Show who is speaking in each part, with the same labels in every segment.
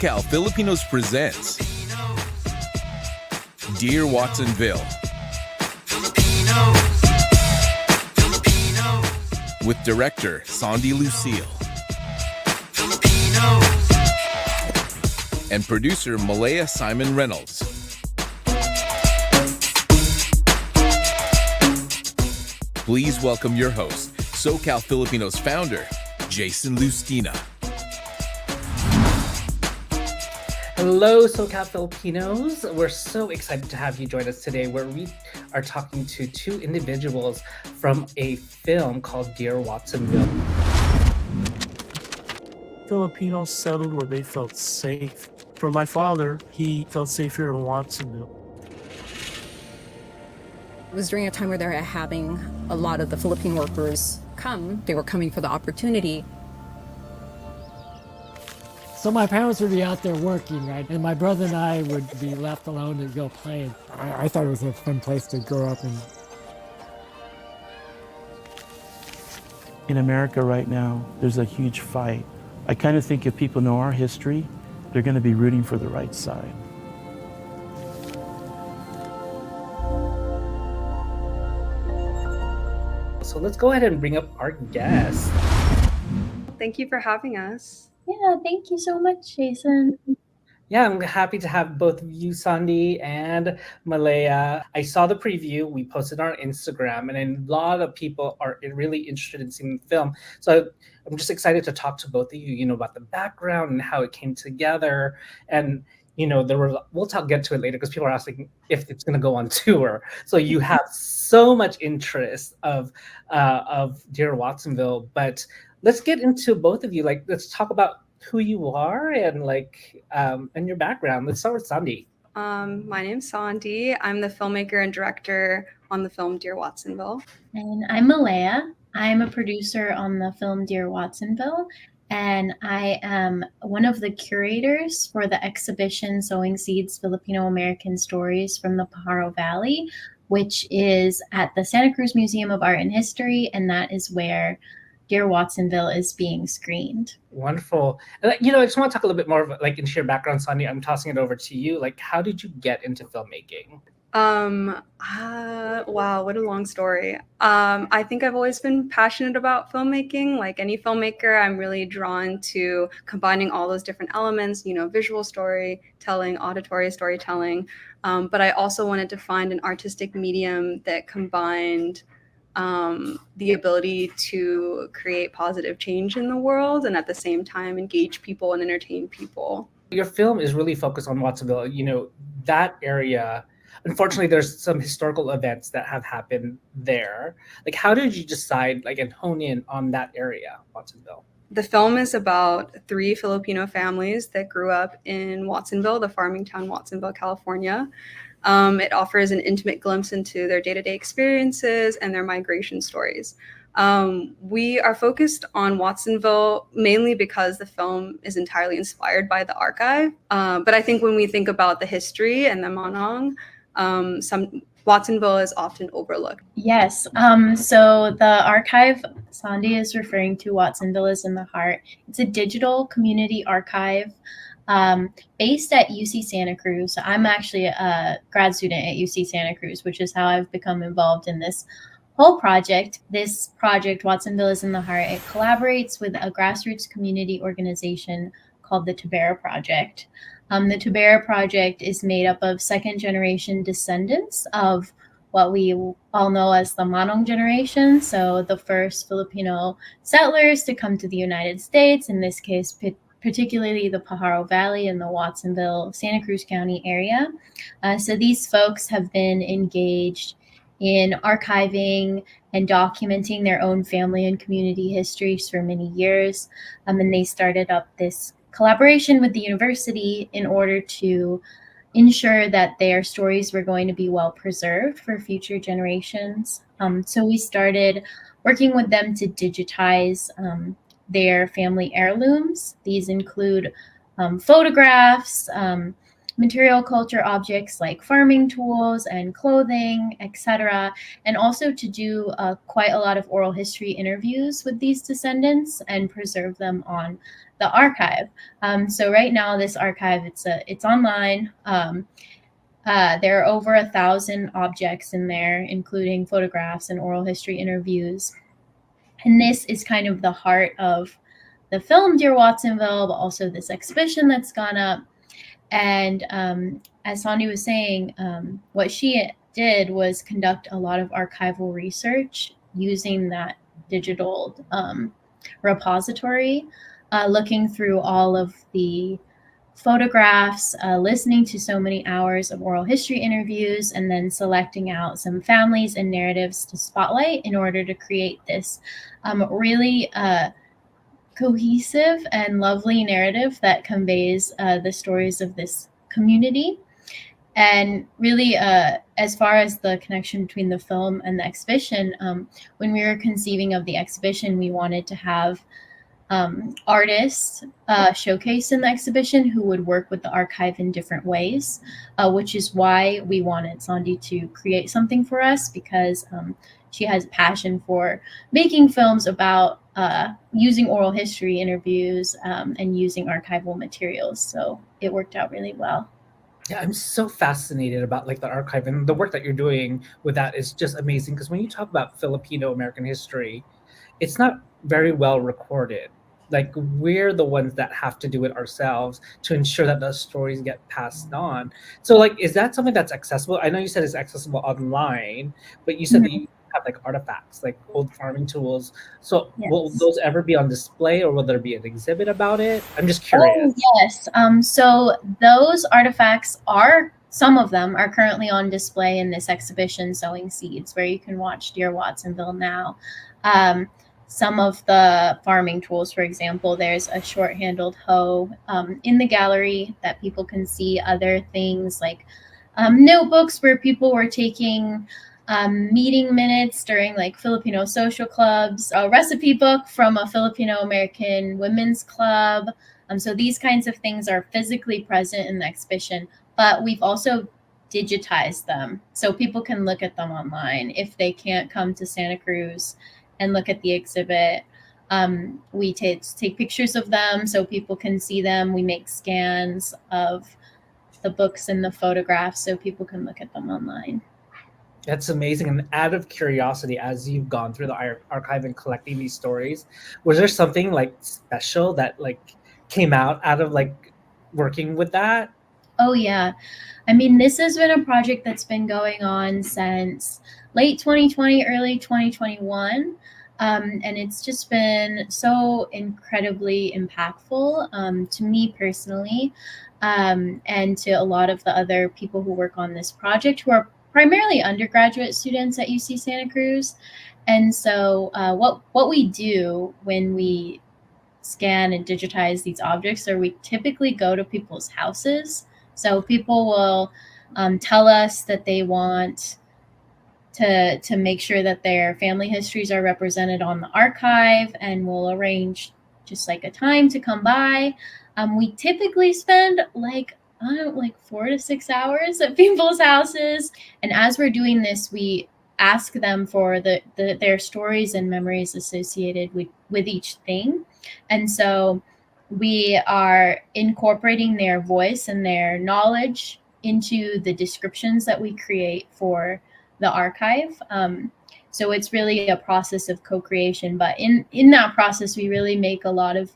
Speaker 1: SoCal Filipinos presents Dear Watsonville with director Sondy Lucille and producer Meleia Simon Reynolds. Please welcome your host, SoCal Filipinos founder, Jason Lustina.
Speaker 2: Hello, SoCal Filipinos. We're so excited to have you join us today, where we are talking to two individuals from a film called Dear Watsonville.
Speaker 3: Filipinos settled where they felt safe. For my father, he felt safe here in Watsonville.
Speaker 4: It was during a time where they were having a lot of the Philippine workers come. They were coming for the opportunity.
Speaker 5: So my parents would be out there working, right? And my brother and I would be left alone to go play. I thought it was a fun place to grow up in.
Speaker 6: In America right now, there's a huge fight. I kind of think if people know our history, they're going to be rooting for the right side.
Speaker 2: So let's go ahead and bring up our guest.
Speaker 7: Thank you for having us.
Speaker 8: Yeah, thank you so much, Jason.
Speaker 2: Yeah, I'm happy to have both of you, Sondy and Meleia. I saw the preview. We posted on Instagram, and a lot of people are really interested in seeing the film. So I'm just excited to talk to both of you, about the background and how it came together. And, get to it later because people are asking if it's going to go on tour. So you have so much interest of Dear Watsonville, but let's get into both of you. Let's talk about who you are and and your background. Let's start with Sondy.
Speaker 7: My name's Sondy. I'm the filmmaker and director on the film Dear Watsonville.
Speaker 8: And I'm Meleia. I'm a producer on the film Dear Watsonville, and I am one of the curators for the exhibition Sowing Seeds Filipino American Stories from the Pajaro Valley, which is at the Santa Cruz Museum of Art and History, and that is where Dear Watsonville is being screened.
Speaker 2: Wonderful. And, I just want to talk a little bit more of into your background, Sondy. I'm tossing it over to you. How did you get into filmmaking?
Speaker 7: Wow, what a long story. I think I've always been passionate about filmmaking. Like any filmmaker, I'm really drawn to combining all those different elements, visual storytelling, auditory storytelling. But I also wanted to find an artistic medium that combined the ability to create positive change in the world and at the same time engage people and entertain people.
Speaker 2: Your film is really focused on Watsonville. That area, unfortunately, there's some historical events that have happened there. How did you decide and hone in on that area, Watsonville?
Speaker 7: The film is about 3 Filipino families that grew up in Watsonville, the farming town Watsonville, California. It offers an intimate glimpse into their day-to-day experiences and their migration stories. We are focused on Watsonville mainly because the film is entirely inspired by the archive. But I think when we think about the history and the manong, Watsonville is often overlooked.
Speaker 8: Yes. So the archive Sondy is referring to, Watsonville is in the Heart. It's a digital community archive based at UC Santa Cruz. So I'm actually a grad student at UC Santa Cruz, which is how I've become involved in this whole project. This project, Watsonville is in the Heart, it collaborates with a grassroots community organization called the Tabera Project. The Tabera Project is made up of second-generation descendants of what we all know as the manong generation. So the first Filipino settlers to come to the United States, in this case, particularly the Pajaro Valley and the Watsonville, Santa Cruz County area. So these folks have been engaged in archiving and documenting their own family and community histories for many years. And they started up this collaboration with the university in order to ensure that their stories were going to be well preserved for future generations. So we started working with them to digitize their family heirlooms. These include photographs, material culture objects like farming tools and clothing, etc., and also to do quite a lot of oral history interviews with these descendants and preserve them on the archive. So right now, this archive, it's online. There are over 1,000 objects in there, including photographs and oral history interviews. And this is kind of the heart of the film Dear Watsonville, but also this exhibition that's gone up. And as Sondy was saying, what she did was conduct a lot of archival research using that digital repository, looking through all of the photographs, listening to so many hours of oral history interviews, and then selecting out some families and narratives to spotlight in order to create this really cohesive and lovely narrative that conveys the stories of this community. And really, as far as the connection between the film and the exhibition, when we were conceiving of the exhibition, we wanted to have artists showcased in the exhibition who would work with the archive in different ways, which is why we wanted Sondy to create something for us, because she has a passion for making films about using oral history interviews and using archival materials. So it worked out really well.
Speaker 2: Yeah, I'm so fascinated about like the archive, and the work that you're doing with that is just amazing, because when you talk about Filipino American history, it's not very well recorded. Like, we're the ones that have to do it ourselves to ensure that those stories get passed on. So like, is that something that's accessible? I know you said it's accessible online, but you said that you have like artifacts, like old farming tools. So will those ever be on display, or will there be an exhibit about it? I'm just curious.
Speaker 8: Oh, yes. So those artifacts some of them are currently on display in this exhibition, Sowing Seeds, where you can watch Dear Watsonville now. Some of the farming tools, for example, there's a short-handled hoe in the gallery that people can see. Other things like notebooks where people were taking meeting minutes during like Filipino social clubs, a recipe book from a Filipino American women's club. So these kinds of things are physically present in the exhibition, but we've also digitized them so people can look at them online if they can't come to Santa Cruz and look at the exhibit. We take pictures of them so people can see them. We make scans of the books and the photographs so people can look at them online.
Speaker 2: That's amazing. And out of curiosity, as you've gone through the archive and collecting these stories, was there something like special that like came out of like working with that?
Speaker 8: Oh yeah. I mean, this has been a project that's been going on since late 2020, early 2021. And it's just been so incredibly impactful to me personally, and to a lot of the other people who work on this project, who are primarily undergraduate students at UC Santa Cruz. And so what we do when we scan and digitize these objects, or we typically go to people's houses. So people will tell us that they want to make sure that their family histories are represented on the archive, and we'll arrange just like a time to come by. We typically spend like 4 to 6 hours at people's houses. And as we're doing this, we ask them for their stories and memories associated with each thing. And so we are incorporating their voice and their knowledge into the descriptions that we create for the archive. So it's really a process of co-creation, but in that process, we really make a lot of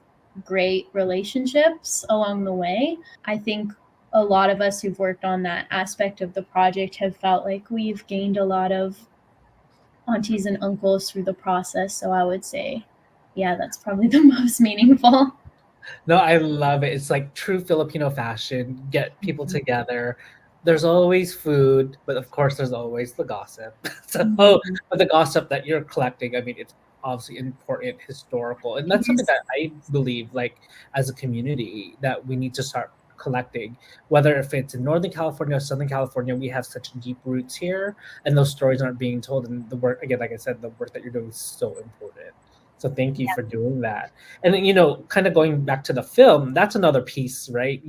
Speaker 8: great relationships along the way. I think a lot of us who've worked on that aspect of the project have felt like we've gained a lot of aunties and uncles through the process. So I would say, yeah, that's probably the most meaningful.
Speaker 2: No, I love it. It's like true Filipino fashion, get people together. There's always food, but of course there's always the gossip. But the gossip that you're collecting, I mean, it's obviously important, historical. And that's something that I believe, like, as a community, that we need to start collecting. Whether if it's in Northern California or Southern California, we have such deep roots here, and those stories aren't being told. And the work, again, like I said, the work that you're doing is so important. So thank you for doing that. And then, kind of going back to the film, that's another piece, right?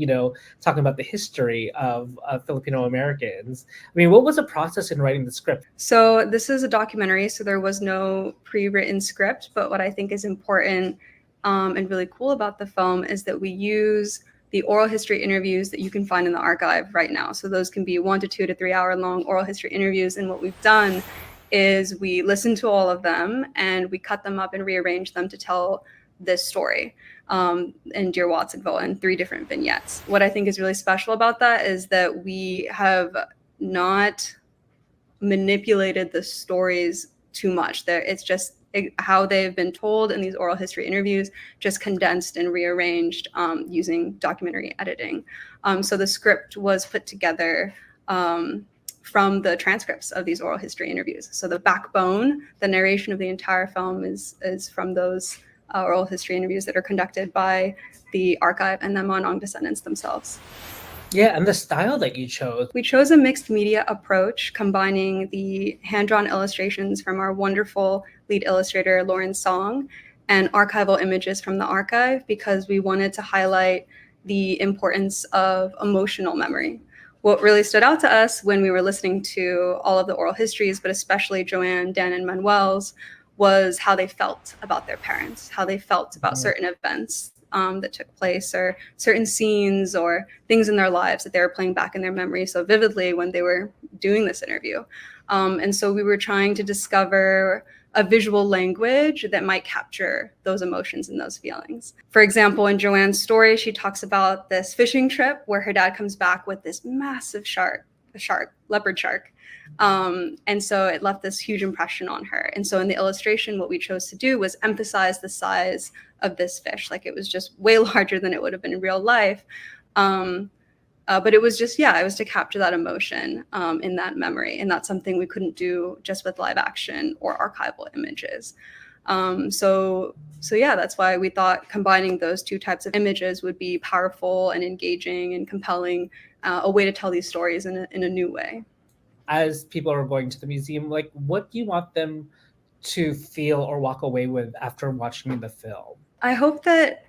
Speaker 2: Talking about the history of Filipino Americans. I mean, what was the process in writing the script?
Speaker 7: So this is a documentary, so there was no pre-written script. But what I think is important and really cool about the film is that we use the oral history interviews that you can find in the archive right now. So those can be 1 to 2 to 3 hour long oral history interviews. And what we've done is we listen to all of them and we cut them up and rearrange them to tell this story in Dear Watsonville in 3 different vignettes. What I think is really special about that is that we have not manipulated the stories too much. It's just how they've been told in these oral history interviews, just condensed and rearranged using documentary editing. So the script was put together from the transcripts of these oral history interviews. So the backbone, the narration of the entire film is from those oral history interviews that are conducted by the archive and the manong descendants themselves.
Speaker 2: Yeah, and the style that you chose.
Speaker 7: We chose a mixed media approach, combining the hand-drawn illustrations from our wonderful lead illustrator, Lauren Song, and archival images from the archive because we wanted to highlight the importance of emotional memory. What really stood out to us when we were listening to all of the oral histories, but especially Joanne, Dan, and Manuel's, was how they felt about their parents, how they felt about certain events that took place, or certain scenes or things in their lives that they were playing back in their memory so vividly when they were doing this interview. And so we were trying to discover a visual language that might capture those emotions and those feelings. For example, in Joanne's story, she talks about this fishing trip where her dad comes back with this massive leopard shark. And so it left this huge impression on her. And so in the illustration, what we chose to do was emphasize the size of this fish. Like, it was just way larger than it would have been in real life. But it was just, it was to capture that emotion in that memory. And that's something we couldn't do just with live action or archival images. So that's why we thought combining those 2 types of images would be powerful and engaging and compelling, a way to tell these stories in a new way.
Speaker 2: As people are going to the museum, like, what do you want them to feel or walk away with after watching the film?
Speaker 7: I hope that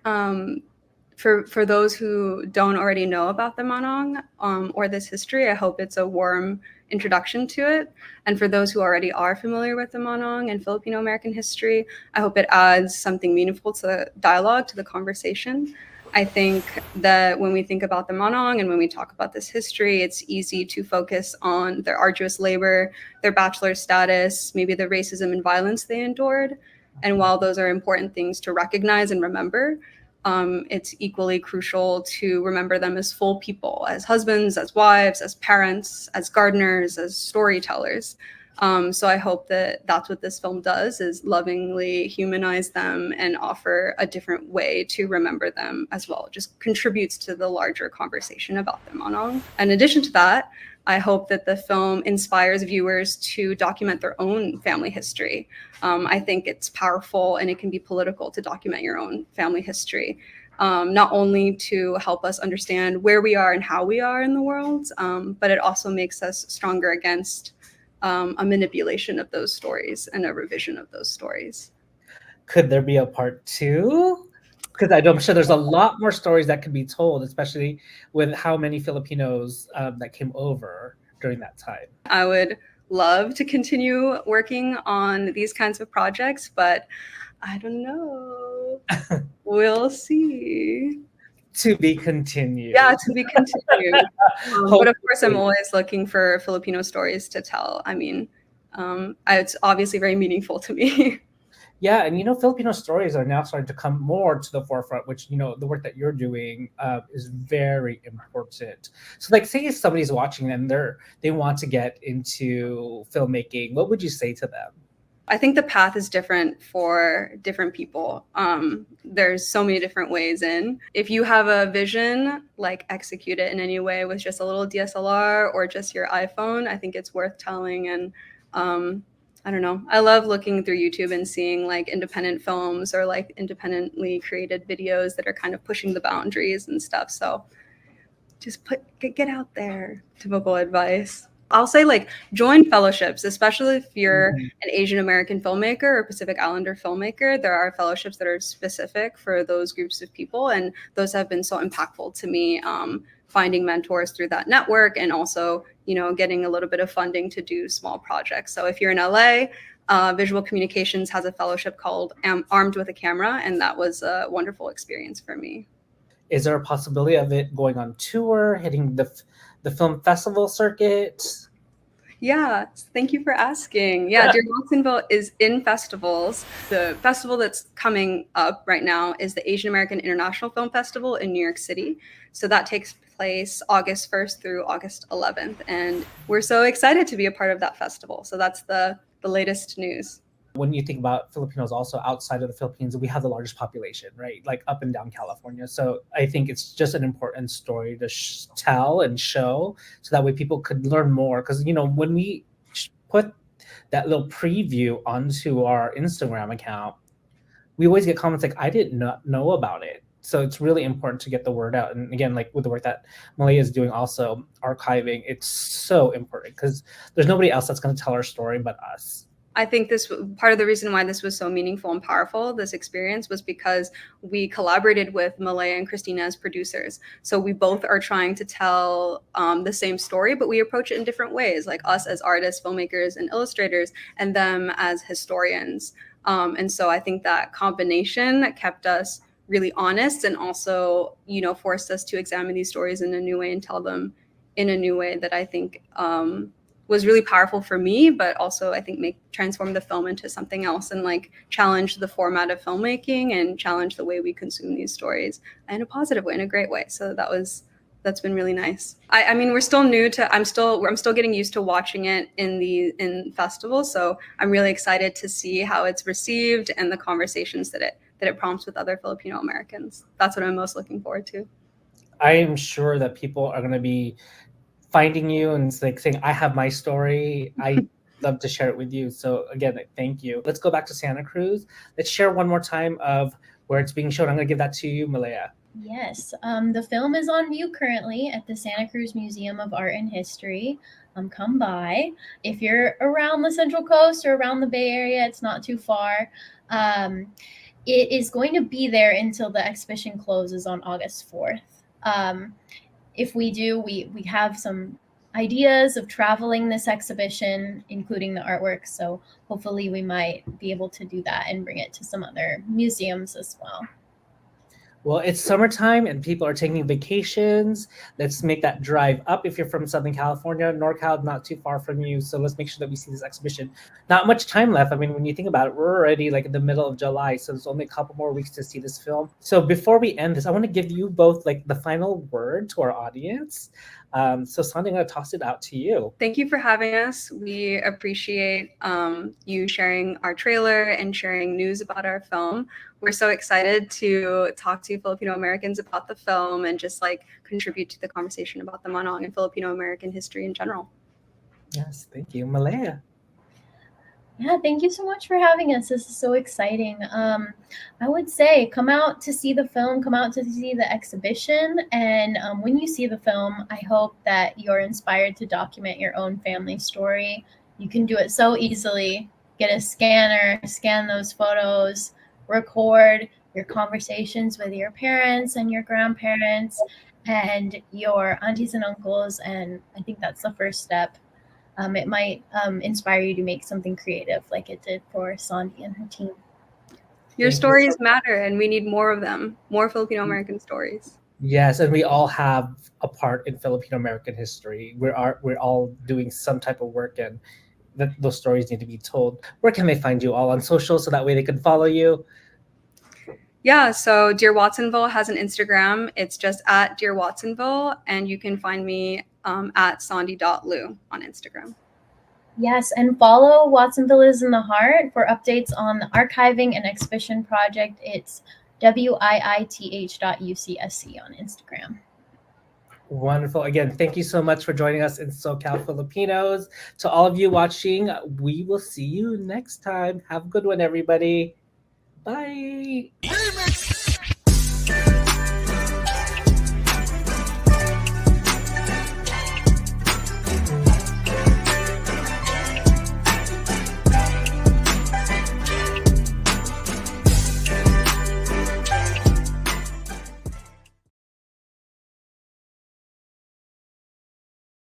Speaker 7: for those who don't already know about the manong or this history, I hope it's a warm introduction to it. And for those who already are familiar with the manong and Filipino American history, I hope it adds something meaningful to the dialogue, to the conversation. I think that when we think about the manong and when we talk about this history, it's easy to focus on their arduous labor, their bachelor status, maybe the racism and violence they endured. And while those are important things to recognize and remember, it's equally crucial to remember them as full people, as husbands, as wives, as parents, as gardeners, as storytellers. So I hope that that's what this film does, is lovingly humanize them and offer a different way to remember them as well. It just contributes to the larger conversation about the manong. In addition to that, I hope that the film inspires viewers to document their own family history. I think it's powerful and it can be political to document your own family history, not only to help us understand where we are and how we are in the world, but it also makes us stronger against a manipulation of those stories and a revision of those stories.
Speaker 2: Could there be a part 2? Because I'm sure there's a lot more stories that could be told, especially with how many Filipinos that came over during that time.
Speaker 7: I would love to continue working on these kinds of projects, but I don't know. We'll see.
Speaker 2: To be continued.
Speaker 7: Yeah, to be continued. But of course, I'm always looking for Filipino stories to tell. I mean, it's obviously very meaningful to me.
Speaker 2: Yeah, and Filipino stories are now starting to come more to the forefront, which the work that you're doing is very important. So, like, say if somebody's watching and they want to get into filmmaking, what would you say to them?
Speaker 7: I think the path is different for different people. There's so many different ways in. If you have a vision, like, execute it in any way with just a little DSLR or just your iPhone. I think it's worth telling. And I don't know. I love looking through YouTube and seeing, like, independent films or, like, independently created videos that are kind of pushing the boundaries and stuff. So just get out there. Typical advice. I'll say like join fellowships, especially if you're an Asian American filmmaker or Pacific Islander filmmaker. There are fellowships that are specific for those groups of people, and those have been so impactful to me. Finding mentors through that network, and also, getting a little bit of funding to do small projects. So if you're in LA, Visual Communications has a fellowship called Armed with a Camera, and that was a wonderful experience for me.
Speaker 2: Is there a possibility of it going on tour, hitting the film festival circuit?
Speaker 7: Yeah, thank you for asking. Yeah, Dear Watsonville is in festivals. The festival that's coming up right now is the Asian American International Film Festival in New York City. So that takes place August 1st through August 11th. And we're so excited to be a part of that festival. So that's the latest news.
Speaker 2: When you think about Filipinos also outside of the Philippines, we have the largest population, right? Like up and down California. So I think it's just an important story to tell and show, so that way people could learn more. Because, when we put that little preview onto our Instagram account, we always get comments like, I did not know about it. So it's really important to get the word out. And again, like with the work that Meleia is doing, also archiving, it's so important because there's nobody else that's going to tell our story but us.
Speaker 7: I think this part of the reason why this was so meaningful and powerful, this experience, was because we collaborated with Meleia and Christina as producers. So we both are trying to tell the same story, but we approach it in different ways, like us as artists, filmmakers, and illustrators, and them as historians. And so I think that combination kept us really honest, and also, forced us to examine these stories in a new way and tell them in a new way that I think was really powerful for me, but also I think transform the film into something else, and like challenge the format of filmmaking and challenge the way we consume these stories in a positive way, in a great way. So that's been really nice. I mean, we're still new to, I'm still getting used to watching it in festivals. So I'm really excited to see how it's received and the conversations that it prompts with other Filipino Americans. That's what I'm most looking forward to.
Speaker 2: I am sure that people are going to be finding you and like saying, I have my story. I love to share it with you. So again, thank you. Let's go back to Santa Cruz. Let's share one more time of where it's being shown. I'm going to give that to you, Meleia.
Speaker 8: Yes, the film is on view currently at the Santa Cruz Museum of Art and History. Come by. If you're around the Central Coast or around the Bay Area, it's not too far. It is going to be there until the exhibition closes on August 4th. If we do, we have some ideas of traveling this exhibition, including the artwork. So hopefully we might be able to do that and bring it to some other museums as well.
Speaker 2: Well, it's summertime and people are taking vacations. Let's make that drive up. If you're from Southern California, NorCal, not too far from you. So let's make sure that we see this exhibition. Not much time left. I mean, when you think about it, we're already like in the middle of July. So there's only a couple more weeks to see this film. So before we end this, I want to give you both like the final word to our audience. So Sondy, I'm going to toss it out to you.
Speaker 7: Thank you for having us. We appreciate you sharing our trailer and sharing news about our film. We're so excited to talk to Filipino Americans about the film and just like contribute to the conversation about the manong and Filipino American history in general.
Speaker 2: Yes, thank you. Meleia.
Speaker 8: Yeah, thank you so much for having us. This is so exciting. I would say come out to see the film, come out to see the exhibition. And when you see the film, I hope that you're inspired to document your own family story. You can do it so easily. Get a scanner, scan those photos, record your conversations with your parents and your grandparents and your aunties and uncles. And I think that's the first step. It might inspire you to make something creative like it did for Sondy and her team.
Speaker 7: Your stories matter, and we need more of them, more Filipino American stories.
Speaker 2: Yes, and we all have a part in Filipino American history. We're all doing some type of work, and those stories need to be told. Where can they find you all on social so that way they can follow you?
Speaker 7: Yeah, so Dear Watsonville has an Instagram. It's just at Dear Watsonville, and you can find me at sondy.lu on Instagram.
Speaker 8: Yes, and follow Watsonville is in the Heart for updates on the archiving and exhibition project. It's wiith.ucsc on Instagram.
Speaker 2: Wonderful. Again, thank you so much for joining us in SoCal Filipinos. To all of you watching, we will see you next time. Have a good one, everybody. Bye.
Speaker 1: Remix.